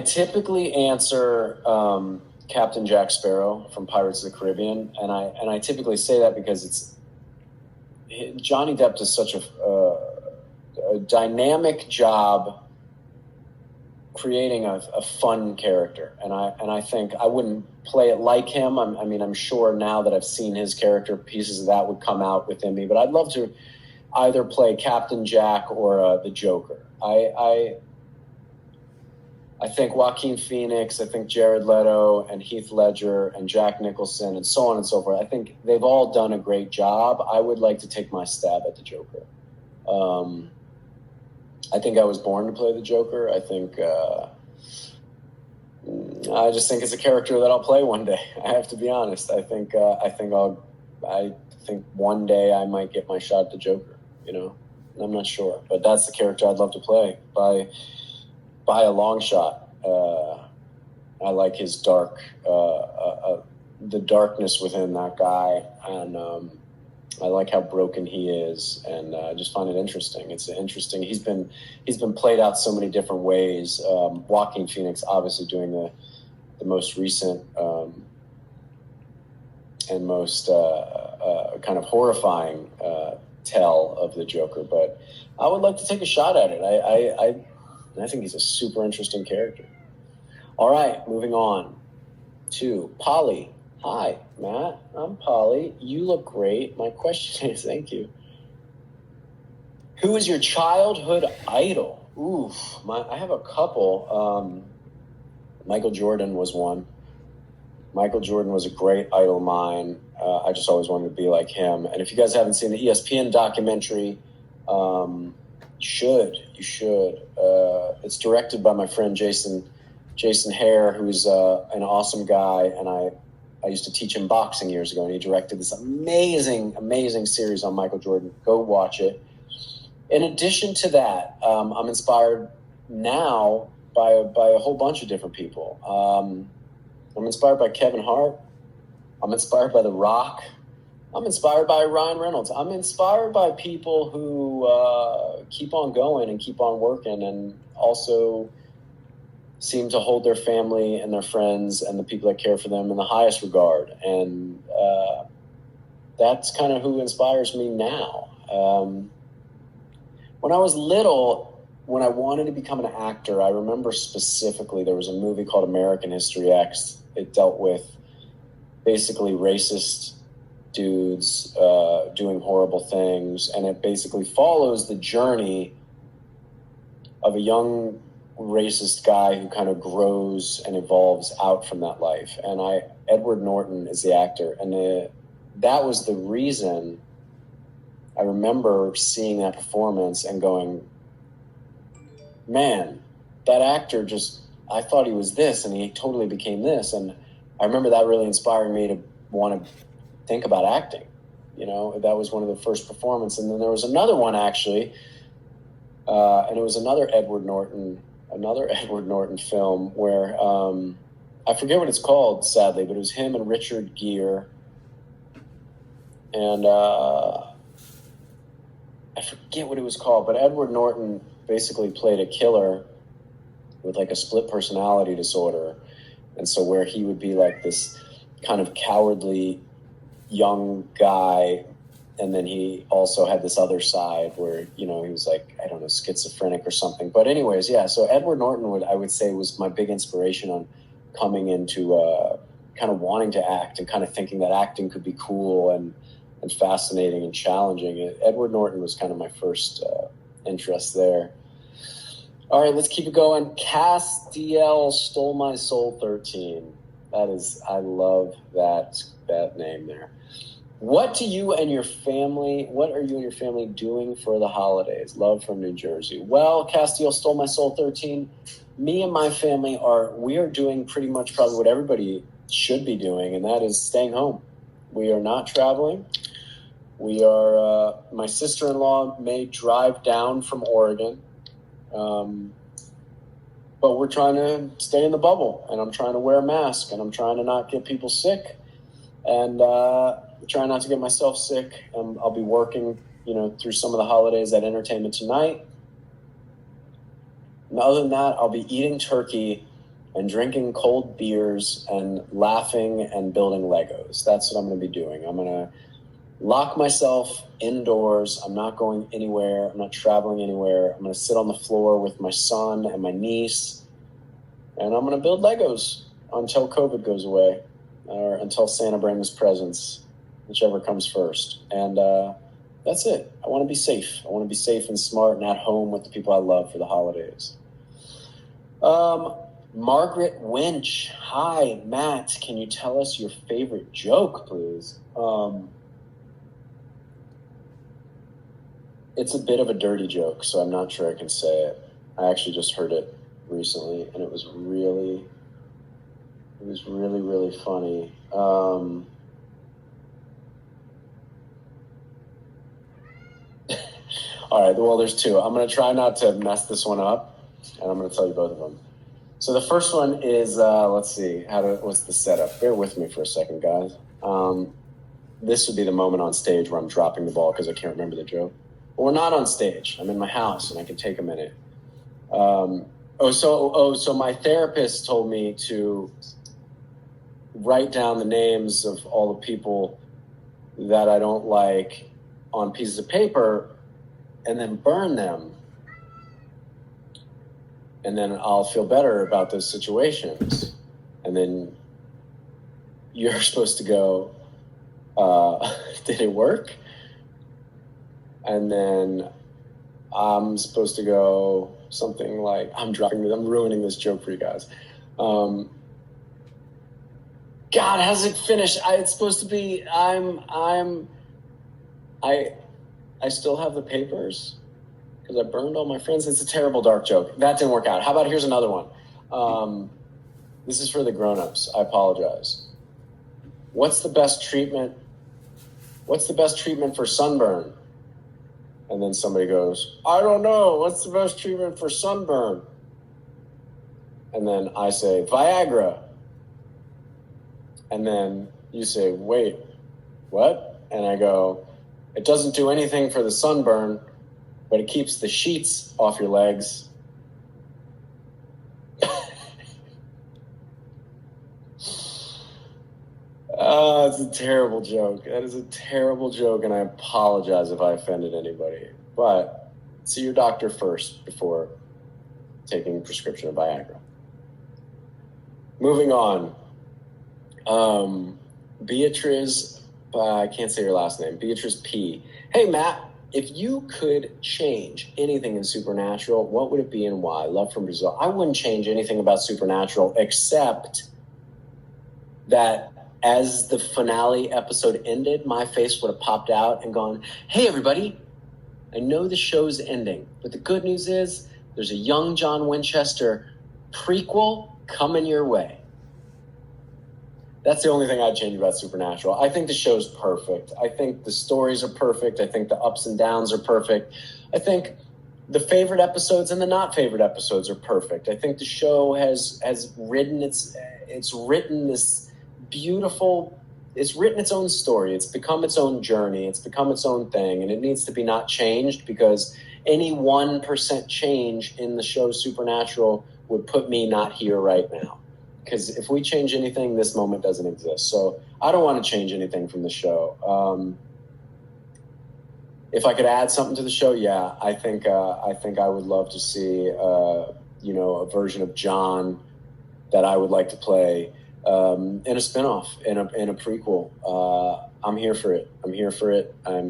typically answer Captain Jack Sparrow from Pirates of the Caribbean, and I typically say that because Johnny Depp does such a dynamic job creating a fun character, and I think I wouldn't play it like him. I'm sure now that I've seen his character, pieces of that would come out within me, but I'd love to either play Captain Jack or the Joker. I think Joaquin Phoenix, I think Jared Leto and Heath Ledger and Jack Nicholson and so on and so forth. I think they've all done a great job. I would like to take my stab at the Joker. I think I was born to play the Joker. I just think it's a character that I'll play one day. I have to be honest. I think one day I might get my shot at the Joker. I'm not sure, but that's the character I'd love to play by a long shot. I like his the darkness within that guy, and I like how broken he is, and I just find it interesting. It's interesting. He's been played out so many different ways. Joaquin Phoenix, obviously, doing the most recent and most kind of horrifying tell of the Joker, but I would like to take a shot at it. I think he's a super interesting character. All right, moving on to Polly. Hi, Matt. I'm Polly. You look great. My question is, thank you. Who is your childhood idol? Oof, I have a couple. Michael Jordan was one. Michael Jordan was a great idol of mine. I just always wanted to be like him. And if you guys haven't seen the ESPN documentary, you should. It's directed by my friend Jason Hare, who's an awesome guy, and I used to teach him boxing years ago, and he directed this amazing series on Michael Jordan. Go watch it. In addition to that, I'm inspired now by a whole bunch of different people. I'm inspired by Kevin Hart. I'm inspired by The Rock. I'm inspired by Ryan Reynolds. I'm inspired by people who keep on going and keep on working, and also seem to hold their family and their friends and the people that care for them in the highest regard. And that's kind of who inspires me now. When I was little, when I wanted to become an actor, I remember specifically there was a movie called American History X. It dealt with basically racist dudes doing horrible things, and it basically follows the journey of a young racist guy who kind of grows and evolves out from that life. And Edward Norton is the actor, and that was the reason I remember seeing that performance and going, man, that actor I thought he was this, and he totally became this. And I remember that really inspiring me to want to think about acting. That was one of the first performances. And then there was another one, actually, and it was another Edward Norton film where I forget what it's called, sadly, but it was him and Richard Gere. And I forget what it was called, but Edward Norton basically played a killer with like a split personality disorder. And so where he would be like this kind of cowardly young guy, and then he also had this other side where, he was like, I don't know, schizophrenic or something. But anyways, yeah, so Edward Norton I would say was my big inspiration on coming into kind of wanting to act and kind of thinking that acting could be cool and fascinating and challenging. Edward Norton was kind of my first interest there. All right, let's keep it going. Castiel Stole My Soul 13. I love that name there. What are you and your family doing for the holidays? Love from New Jersey. Well, Castiel Stole My Soul 13. Me and my family we are doing pretty much probably what everybody should be doing, and that is staying home. We are not traveling. We are, my sister-in-law may drive down from Oregon, but we're trying to stay in the bubble, and I'm trying to wear a mask, and I'm trying to not get people sick, and trying not to get myself sick. I'll be working, through some of the holidays at Entertainment Tonight. And other than that, I'll be eating turkey and drinking cold beers and laughing and building Legos. That's what I'm going to be doing. I'm going to lock myself indoors. I'm not going anywhere. I'm not traveling anywhere. I'm going to sit on the floor with my son and my niece, and I'm going to build Legos until COVID goes away, or until Santa brings presents, whichever comes first. And that's it. I want to be safe. I want to be safe and smart and at home with the people I love for the holidays. Margaret Winch. Hi, Matt. Can you tell us your favorite joke, please? It's a bit of a dirty joke, so I'm not sure I can say it. I actually just heard it recently, and it was really, really funny. All right, well, there's two. I'm going to try not to mess this one up, and I'm going to tell you both of them. So the first one is, let's see, what's the setup? Bear with me for a second, guys. This would be the moment on stage where I'm dropping the ball because I can't remember the joke. But we're not on stage. I'm in my house, and I can take a minute. So my therapist told me to write down the names of all the people that I don't like on pieces of paper and then burn them. And then I'll feel better about those situations. And then you're supposed to go, did it work? And then I'm supposed to go something like, I'm ruining this joke for you guys. God, how's it finish? It's supposed to be, I still have the papers because I burned all my friends. It's a terrible dark joke. That didn't work out. How about here's another one. This is for the grown-ups. I apologize. What's the best treatment for sunburn? And then somebody goes, I don't know. What's the best treatment for sunburn? And then I say, Viagra. And then you say, wait, what? And I go, it doesn't do anything for the sunburn, but it keeps the sheets off your legs. It's a terrible joke. That is a terrible joke, and I apologize if I offended anybody. But see your doctor first before taking a prescription of Viagra. Moving on. Beatrice, I can't say your last name. Beatrice P. Hey, Matt, if you could change anything in Supernatural, what would it be and why? Love from Brazil. I wouldn't change anything about Supernatural except that as the finale episode ended, my face would have popped out and gone, hey, everybody, I know the show's ending, but the good news is there's a young John Winchester prequel coming your way. That's the only thing I'd change about Supernatural. I think the show's perfect. I think the stories are perfect. I think the ups and downs are perfect. I think the favorite episodes and the not favorite episodes are perfect. I think the show has written it's written this beautiful, it's written its own story. It's become its own journey. It's become its own thing, and it needs to be not changed because any 1% change in the show Supernatural would put me not here right now. Because if we change anything, this moment doesn't exist. So I don't want to change anything from the show. If I could add something to the show, yeah, I think I would love to see a version of John that I would like to play in a spinoff, in a prequel. I'm here for it. I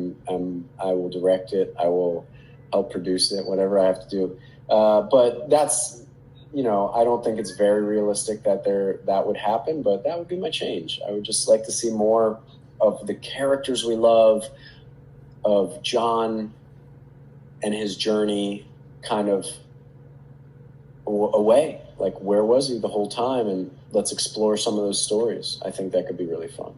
will direct it. I will help produce it, whatever I have to do. But that's, I don't think it's very realistic that would happen, but that would be my change. I would just like to see more of the characters we love, of John and his journey kind of away. Like, where was he the whole time? And let's explore some of those stories. I think that could be really fun.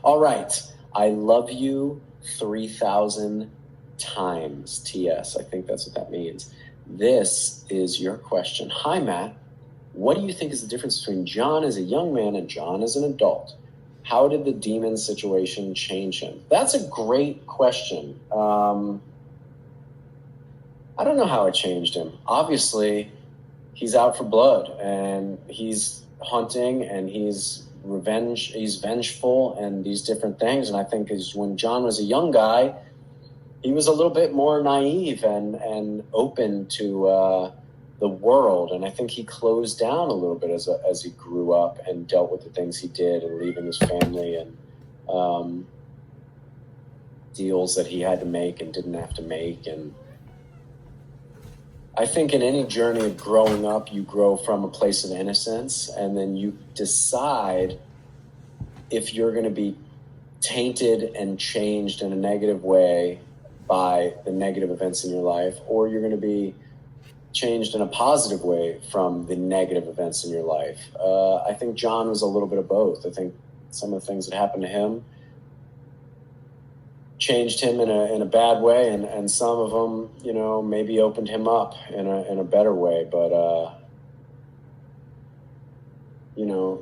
All right. I love you 3,000 times. TS. I think that's what that means. This is your question. Hi, Matt. What do you think is the difference between John as a young man and John as an adult? How did the demon situation change him? That's a great question. I don't know how it changed him. Obviously, he's out for blood, and he's hunting, and he's vengeful, and these different things. And I think when John was a young guy, he was a little bit more naive and open to the world. And I think he closed down a little bit as he grew up and dealt with the things he did, and leaving his family, and deals that he had to make and didn't have to make. And I think in any journey of growing up, you grow from a place of innocence, and then you decide if you're going to be tainted and changed in a negative way by the negative events in your life, or you're going to be changed in a positive way from the negative events in your life. I think John was a little bit of both. I think some of the things that happened to him changed him in a bad way, and some of them, maybe opened him up in a better way. But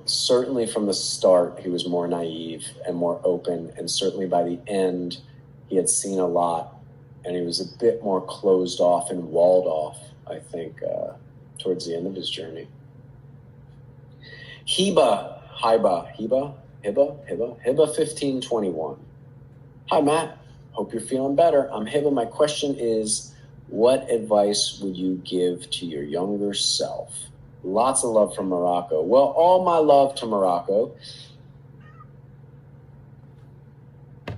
certainly from the start, he was more naive and more open, and certainly by the end, he had seen a lot, and he was a bit more closed off and walled off, I think, towards the end of his journey. Hiba 1521. Hi, Matt. Hope you're feeling better. I'm Hiba. My question is, what advice would you give to your younger self? Lots of love from Morocco. Well, all my love to Morocco.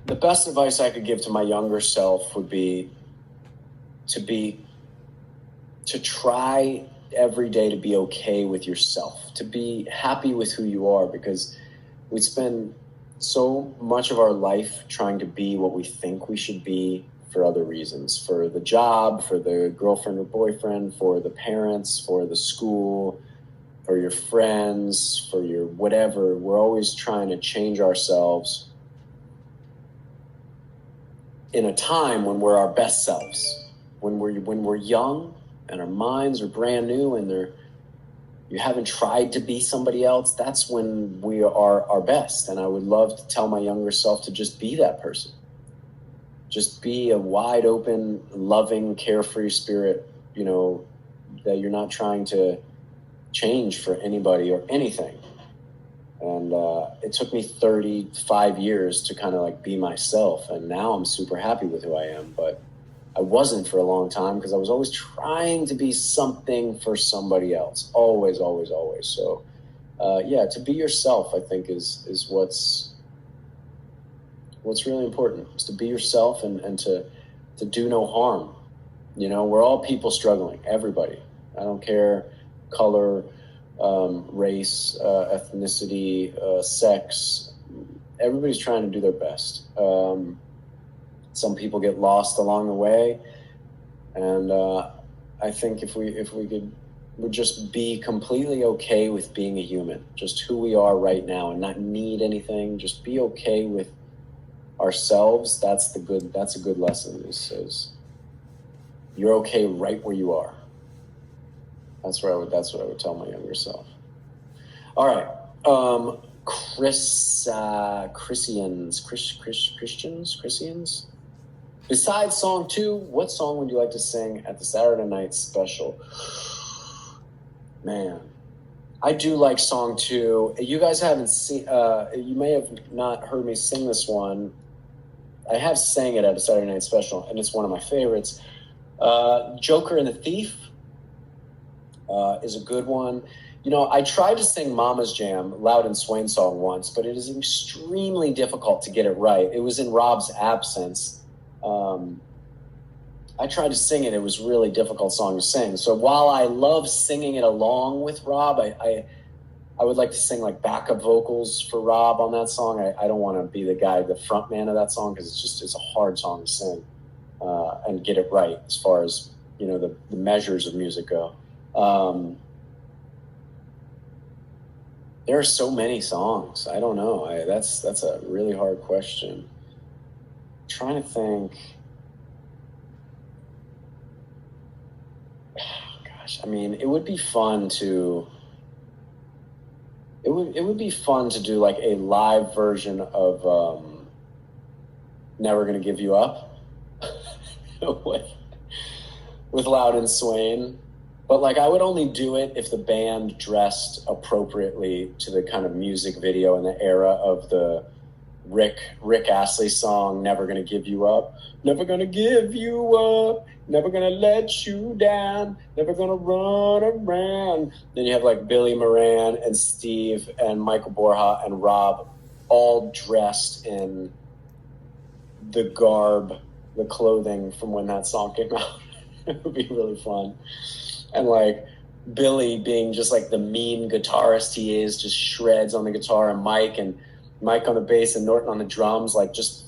The best advice I could give to my younger self would be to try every day to be okay with yourself, to be happy with who you are, because we spend so much of our life trying to be what we think we should be for other reasons, for the job, for the girlfriend or boyfriend, for the parents, for the school, for your friends, for your whatever. We're always trying to change ourselves in a time when we're our best selves, when we're young and our minds are brand new and you haven't tried to be somebody else. That's when we are our best. And I would love to tell my younger self to just be that person. Just be a wide open, loving, carefree spirit, that you're not trying to change for anybody or anything. And it took me 35 years to kind of be myself. And now I'm super happy with who I am. But I wasn't for a long time, because I was always trying to be something for somebody else. Always, always, always. So, to be yourself, I think, is what's really important. Is to be yourself and to do no harm. We're all people struggling. Everybody. I don't care color, race, ethnicity, sex. Everybody's trying to do their best. Some people get lost along the way, and I think if we would just be completely okay with being a human, just who we are right now, and not need anything, just be okay with ourselves. That's a good lesson. Is you're okay right where you are. That's what I would tell my younger self. All right. Christians. Besides song 2, what song would you like to sing at the Saturday night special? Man, I do like song 2. You guys haven't seen, you may have not heard me sing this one. I have sang it at a Saturday night special, and it's one of my favorites. Joker and the Thief is a good one. I tried to sing Mama's Jam, Loudon Swain song once, but it is extremely difficult to get it right. It was in Rob's absence. I tried to sing it. It was a really difficult song to sing. So while I love singing it along with Rob, I would like to sing backup vocals for Rob on that song. I don't want to be the front man of that song, because it's a hard song to sing and get it right as far as, the measures of music go. There are so many songs. I don't know. That's a really hard question. I'm trying to think. Gosh, it would be fun to. It would be fun to do a live version of "Never Gonna Give You Up" with Loudon Swain. But like, I would only do it if the band dressed appropriately to the kind of music video in the era of the Rick Astley song, Never Gonna Give You Up. Never gonna give you up. Never gonna let you down. Never gonna run around. Then you have like Billy Moran and Steve and Michael Borja and Rob all dressed in the garb, the clothing from when that song came out. It would be really fun. And like Billy being just like the mean guitarist he is, just shreds on the guitar, and Mike on the bass and Norton on the drums, like just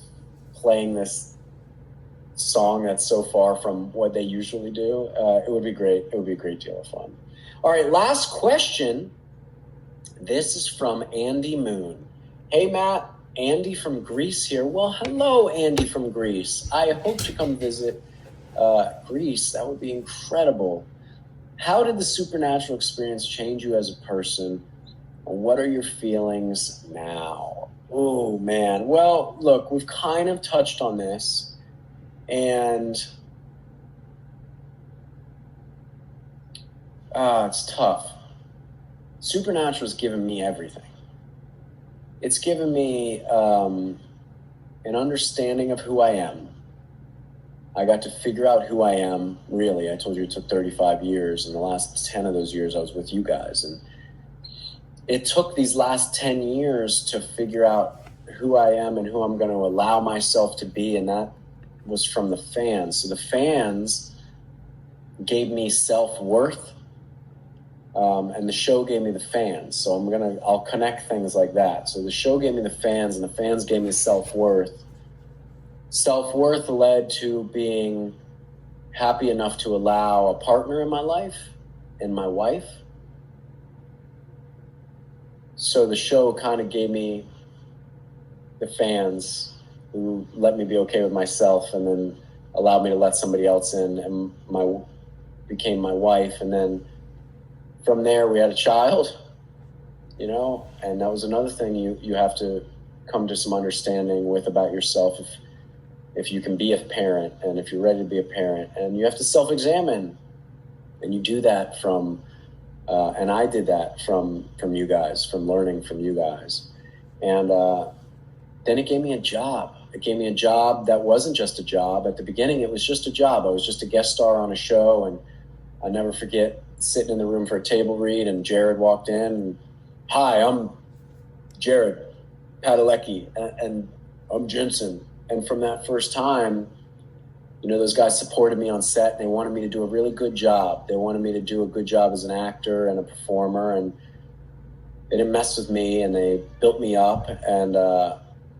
playing this song that's so far from what they usually do. It would be great. It would be a great deal of fun. All right, last question. This is from Andy Moon. Hey, Matt, Andy from Greece here. Well, hello, Andy from Greece. I hope to come visit Greece. That would be incredible. How did the supernatural experience change you as a person? What are your feelings now? Oh, man. Well, look, we've kind of touched on this, and it's tough. Supernatural has given me everything. It's given me an understanding of who I am. I got to figure out who I am, really. I told you it took 35 years, and the last 10 of those years I was with you guys. And it took these last 10 years to figure out who I am and who I'm going to allow myself to be, and that was from the fans. So the fans gave me self-worth, and the show gave me the fans. So I'll connect things like that. So the show gave me the fans, and the fans gave me self-worth. Self-worth led to being happy enough to allow a partner in my life and my wife. So the show kind of gave me the fans who let me be okay with myself, and then allowed me to let somebody else in, and became my wife. And then from there we had a child, and that was another thing you have to come to some understanding with about yourself, if you can be a parent, and if you're ready to be a parent, and you have to self-examine, and you do that from and I did that from you guys, from learning from you guys. And then it gave me a job. It gave me a job that wasn't just a job. At the beginning, it was just a job. I was just a guest star on a show, and I'll never forget sitting in the room for a table read, and Jared walked in, and, "Hi, I'm Jared Padalecki, and I'm Jensen." And from that first time, those guys supported me on set. They wanted me to do a really good job. They wanted me to do a good job as an actor and a performer, and they didn't mess with me, and they built me up. And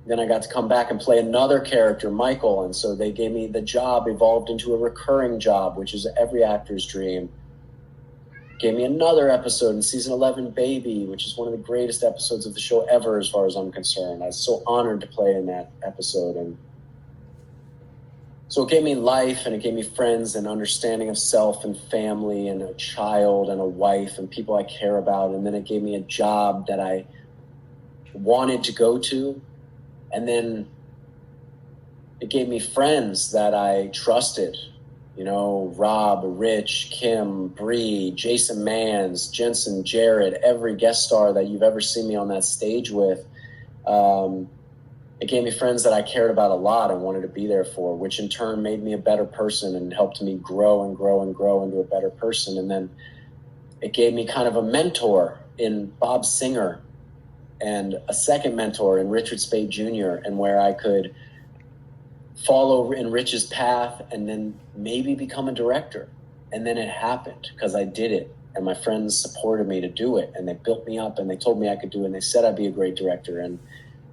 then I got to come back and play another character, Michael. And so they gave me the job, evolved into a recurring job, which is every actor's dream. Gave me another episode in season 11, Baby, which is one of the greatest episodes of the show ever, as far as I'm concerned. I was so honored to play in that episode. And so it gave me life, and it gave me friends and understanding of self and family and a child and a wife and people I care about. And then it gave me a job that I wanted to go to. And then it gave me friends that I trusted. Rob, Rich, Kim, Bree, Jason Mans, Jensen, Jared, every guest star that you've ever seen me on that stage with. It gave me friends that I cared about a lot and wanted to be there for, which in turn made me a better person and helped me grow and grow and grow into a better person. And then it gave me kind of a mentor in Bob Singer, and a second mentor in Richard Spade Jr., and where I could follow in Rich's path and then maybe become a director. And then it happened because I did it, and my friends supported me to do it, and they built me up, and they told me I could do it, and they said I'd be a great director, and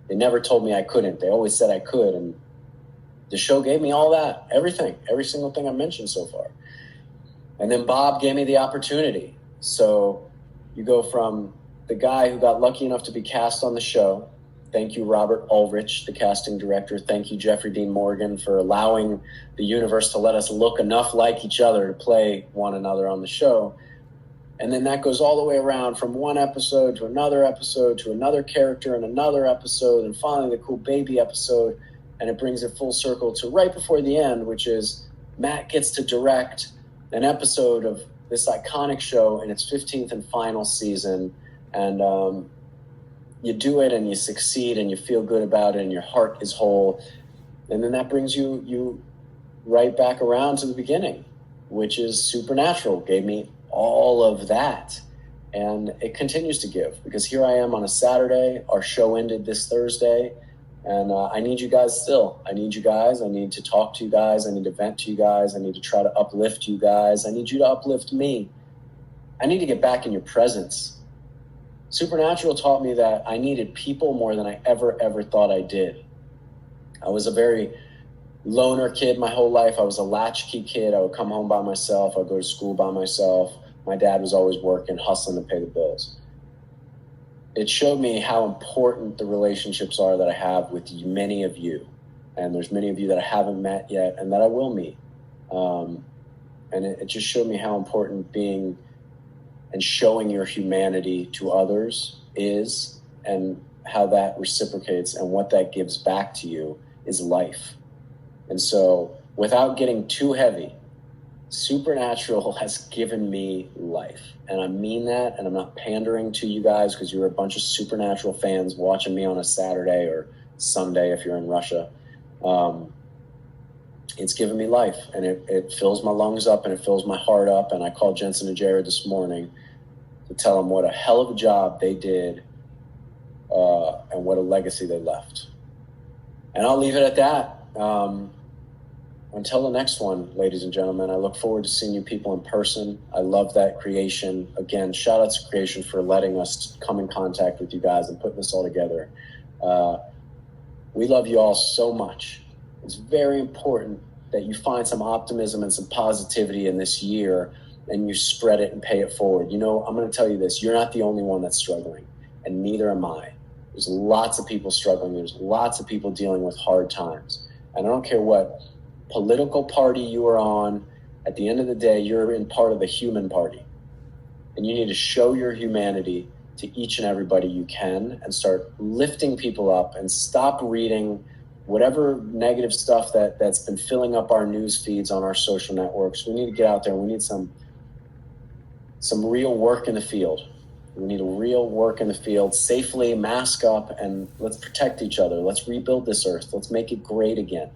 they never told me I couldn't. They always said I could, and the show gave me all that, everything, every single thing I mentioned so far. And then Bob gave me the opportunity. So you go from the guy who got lucky enough to be cast on the show. Thank you, Robert Ulrich, the casting director. Thank you, Jeffrey Dean Morgan, for allowing the universe to let us look enough like each other to play one another on the show. And then that goes all the way around from one episode to another character in another episode, and finally the cool baby episode. And it brings it full circle to right before the end, which is Matt gets to direct an episode of this iconic show in its 15th and final season, and you do it and you succeed and you feel good about it and your heart is whole, and then that brings you right back around to the beginning, which is Supernatural. Gave me all of that, and it continues to give, because here I am on a Saturday. Our show ended this Thursday, and I need you guys still. I need you guys. I need to talk to you guys. I need to vent to you guys. I need to try to uplift you guys. I need you to uplift me. I need to get back in your presence. Supernatural taught me that I needed people more than I ever thought I did. I was a very loner kid my whole life. I was a latchkey kid. I would come home by myself. I'd go to school by myself. My dad was always working, hustling to pay the bills. It showed me how important the relationships are that I have with many of you. And there's many of you that I haven't met yet and that I will meet. And it just showed me how important being and showing your humanity to others is, and how that reciprocates, and what that gives back to you is life. And so, without getting too heavy, Supernatural has given me life. And I mean that, and I'm not pandering to you guys because you're a bunch of Supernatural fans watching me on a Saturday or Sunday if you're in Russia. It's given me life, and it fills my lungs up and it fills my heart up. And I called Jensen and Jared this morning to tell them what a hell of a job they did and what a legacy they left. And I'll leave it at that. Until the next one, ladies and gentlemen, I look forward to seeing you people in person. I love that Creation. Again, shout out to Creation for letting us come in contact with you guys and putting this all together. We love you all so much. It's very important that you find some optimism and some positivity in this year, and you spread it and pay it forward. You know, I'm going to tell you this. You're not the only one that's struggling, and neither am I. There's lots of people struggling. There's lots of people dealing with hard times. And I don't care what political party you are on, at the end of the day, you're in part of the human party. And you need to show your humanity to each and everybody you can, and start lifting people up, and stop reading whatever negative stuff that's been filling up our news feeds on our social networks. We need to get out there. We need some real work in the field. We need a real work in the field, safely, mask up, and let's protect each other. Let's rebuild this earth. Let's make it great again.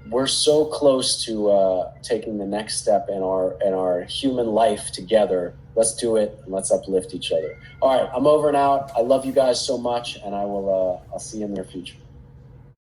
We're so close to taking the next step in our human life together. Let's do it, and let's uplift each other. All right, I'm over and out. I love you guys so much, and I'll see you in the near future.